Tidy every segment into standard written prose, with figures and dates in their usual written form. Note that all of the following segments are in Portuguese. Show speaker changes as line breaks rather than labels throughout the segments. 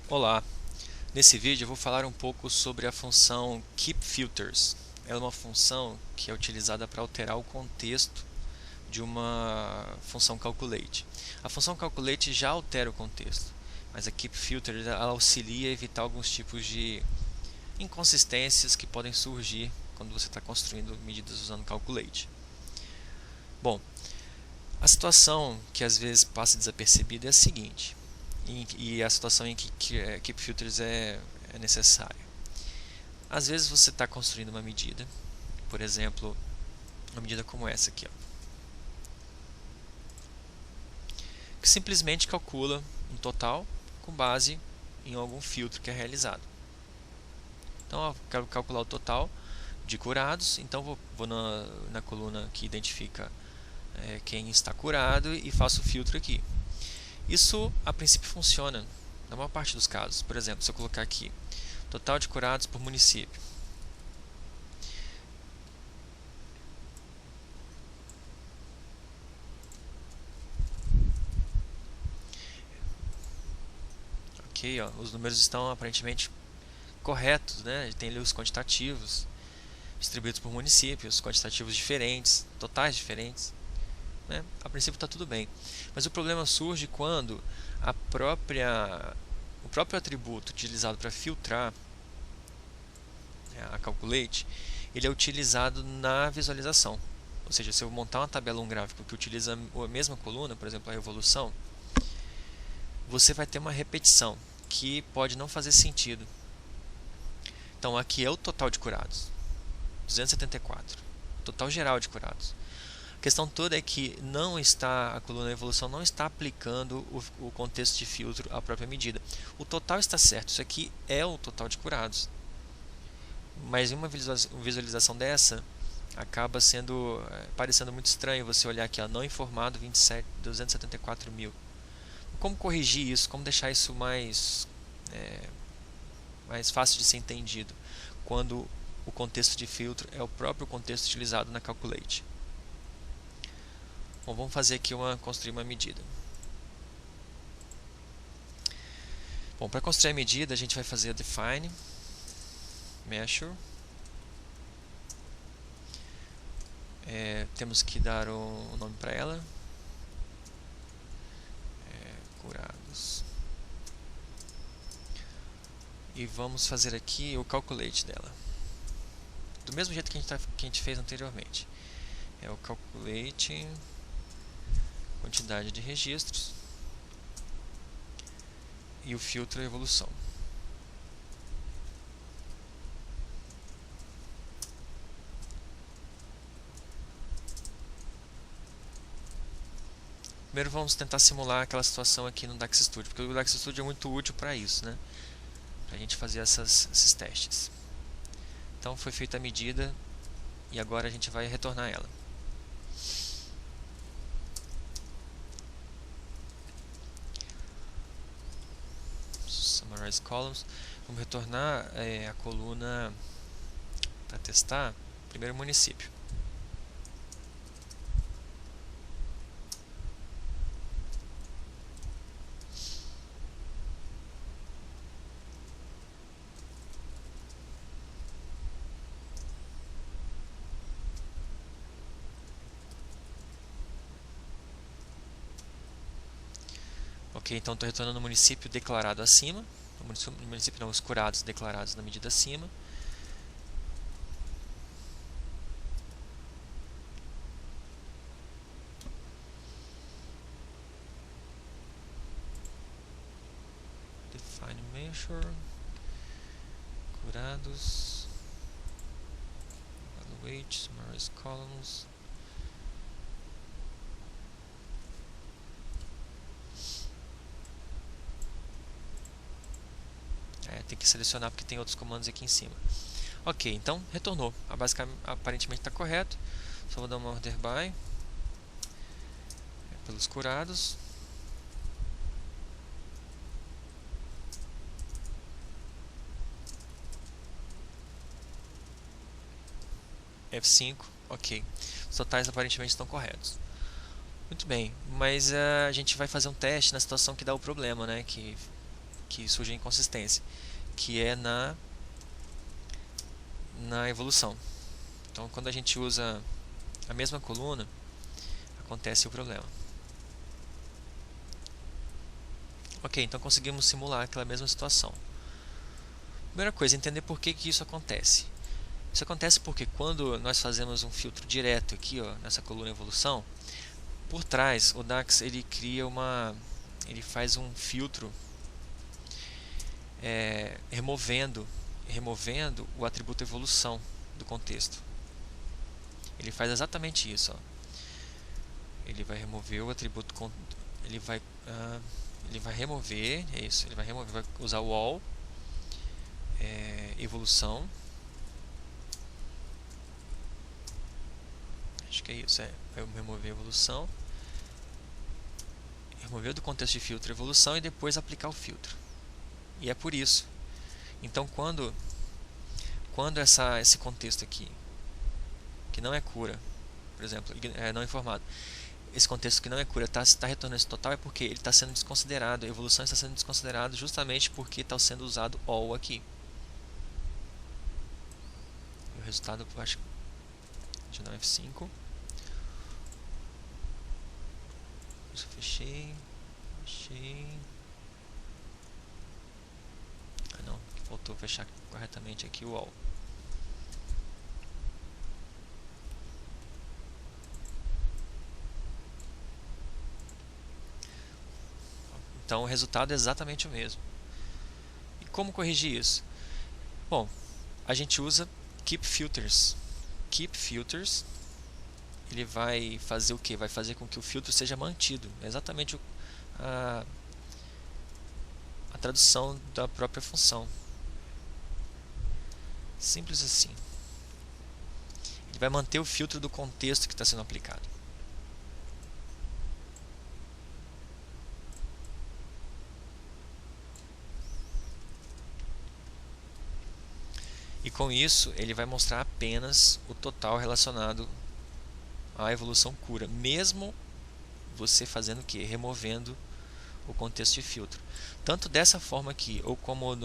Olá, nesse vídeo eu vou falar um pouco sobre a função keepFilters. Ela é uma função que é utilizada para alterar o contexto de uma função calculate. A função calculate já altera o contexto, mas a keepFilters ela auxilia a evitar alguns tipos de inconsistências que podem surgir quando você está construindo medidas usando calculate. Bom, a situação que às vezes passa desapercebida é a seguinte, e a situação em que keepFilters é necessária. Às vezes você está construindo uma medida, por exemplo, uma medida como essa aqui, ó, que simplesmente calcula um total com base em algum filtro que é realizado. Então, eu quero calcular o total de curados, então vou na coluna que identifica quem está curado e faço o filtro aqui. Isso, a princípio, funciona na maior parte dos casos. Por exemplo, se eu colocar aqui total de curados por município, ok, ó, os números estão aparentemente corretos, né? Tem ali os quantitativos distribuídos por municípios, quantitativos diferentes, totais diferentes, né? A princípio está tudo bem, mas o problema surge quando o próprio atributo utilizado para filtrar a calculate, ele é utilizado na visualização. Ou seja, se eu montar uma tabela ou um gráfico que utiliza a mesma coluna, por exemplo, a evolução, você vai ter uma repetição que pode não fazer sentido. Então, aqui é o total de curados, 274, total geral de curados. A questão toda é que a coluna evolução não está aplicando o contexto de filtro à própria medida. O total está certo, isso aqui é o total de curados. Mas em uma visualização dessa, acaba parecendo muito estranho você olhar aqui, ó, não informado 274 mil. Como corrigir isso? Como deixar isso mais fácil de ser entendido quando o contexto de filtro é o próprio contexto utilizado na calculate? Bom, vamos fazer aqui construir uma medida. Bom, para construir a medida, a gente vai fazer a define measure. Temos que dar um nome para ela. Curados. E vamos fazer aqui o calculate dela. Do mesmo jeito que a gente fez anteriormente. É o calculate, quantidade de registros, e o filtro evolução. Primeiro vamos tentar simular aquela situação aqui no DAX Studio, porque o DAX Studio é muito útil para isso, né? Para a gente fazer esses testes. Então foi feita a medida e agora a gente vai retornar ela. Summarize columns. Vamos retornar a coluna para testar primeiro o município. Ok, então estou retornando o município declarado acima. O município não, os curados declarados na medida acima. Define measure. Curados. Evaluate, summarize columns. Tem que selecionar porque tem outros comandos aqui em cima. Ok, então retornou. Aparentemente está correto. Só vou dar uma order by pelos curados. F5, ok. Os totais aparentemente estão corretos. Muito bem, mas a gente vai fazer um teste na situação que dá o problema, né? Que que surge a inconsistência, que é na evolução. Então, quando a gente usa a mesma coluna, acontece o problema. Ok, então conseguimos simular aquela mesma situação. Primeira coisa, entender por que isso acontece. Isso acontece porque quando nós fazemos um filtro direto aqui, ó, nessa coluna evolução, por trás o DAX ele faz um filtro removendo o atributo evolução do contexto. Ele faz exatamente isso, ó. Ele vai remover o atributo, ele vai remover, é isso, ele vai usar o all evolução. Acho que é isso, vai remover a evolução, remover do contexto de filtro a evolução e depois aplicar o filtro. E é por isso. Então, quando esse contexto aqui, que não é cura, por exemplo, não informado, esse contexto que não é cura está retornando esse total, é porque ele está sendo desconsiderado, a evolução está sendo desconsiderada justamente porque está sendo usado all aqui. E o resultado, eu acho, deixa eu dar um F5. Isso, fechei. Ah não, faltou fechar corretamente aqui o all. Então o resultado é exatamente o mesmo. E como corrigir isso? Bom, a gente usa Keep Filters. Keep Filters, ele vai fazer o que? Vai fazer com que o filtro seja mantido. É exatamente a tradução da própria função. Simples assim. Ele vai manter o filtro do contexto que está sendo aplicado. E com isso, ele vai mostrar apenas o total relacionado à evolução cura, mesmo você fazendo o que? Removendo o contexto de filtro. Tanto dessa forma aqui, ou como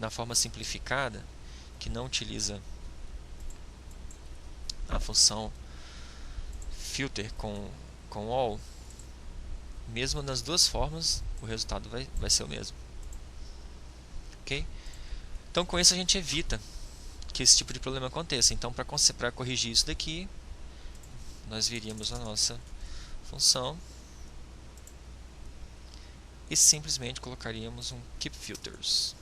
na forma simplificada, que não utiliza a função filter com all, mesmo nas duas formas, o resultado vai ser o mesmo. Ok? Então, com isso a gente evita que esse tipo de problema aconteça. Então, para corrigir isso daqui, nós viríamos a nossa função e simplesmente colocaríamos um keep filters.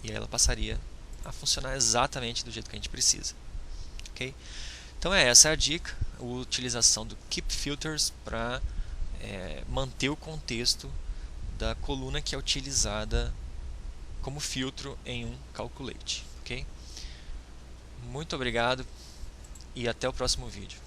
E aí ela passaria a funcionar exatamente do jeito que a gente precisa. Ok? Então essa é a dica, a utilização do keep filters para manter o contexto da coluna que é utilizada como filtro em um calculate. Ok? Muito obrigado e até o próximo vídeo.